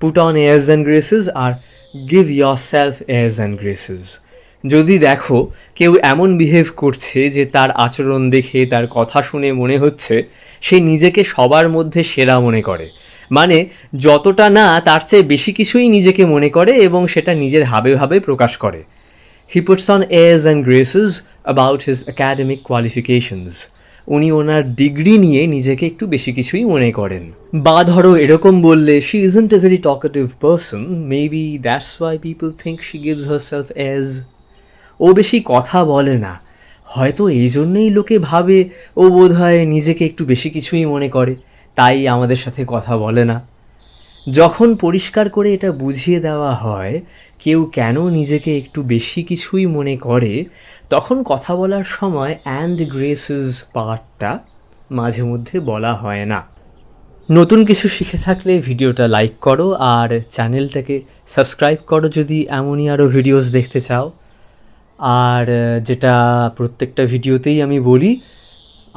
Put on airs and graces আর give yourself airs and graces. যদি দেখো কেউ এমন বিহেভ করছে যে তার আচরণ দেখে, তার কথা শুনে মনে হচ্ছে সে নিজেকে সবার মধ্যে সেরা মনে করে, মানে যতটা না তার চেয়ে বেশি কিছুই নিজেকে মনে করে এবং সেটা নিজের হাবে ভাবে প্রকাশ করে। He puts on airs and গ্রেসেস about his academic qualifications. উনি ওনার ডিগ্রি নিয়ে নিজেকে একটু বেশি কিছুই মনে করেন। বা ধরো এরকম বললে, she isn't a very talkative person, maybe that's why people think she gives herself edge. ও বেশি কথা বলে না, হয়তো এই জন্যেই লোকে ভাবে ও বোধহয় নিজেকে একটু বেশি কিছুই মনে করে, তাই আমাদের সাথে কথা বলে না। যখন পরিষ্কার করে এটা বুঝিয়ে দেওয়া হয় কেউ কেন নিজেকে একটু বেশি কিছুই মনে করে, তখন কথা বলার সময় অ্যান্ড গ্রেসেস পার্টটা মাঝে মধ্যে বলা হয় না। নতুন কিছু শিখে থাকলে ভিডিওটা লাইক করো আর চ্যানেলটাকে সাবস্ক্রাইব করো যদি এমনই আরও ভিডিওস দেখতে চাও। আর যেটা প্রত্যেকটা ভিডিওতেই আমি বলি,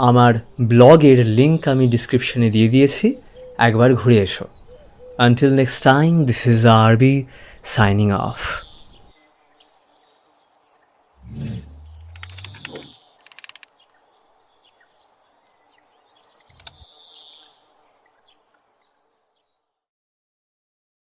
আমার ব্লগের লিঙ্ক আমি ডিসক্রিপশনে দিয়ে দিয়েছি, একবার ঘুরে এসো। Until next time, this is RB signing off.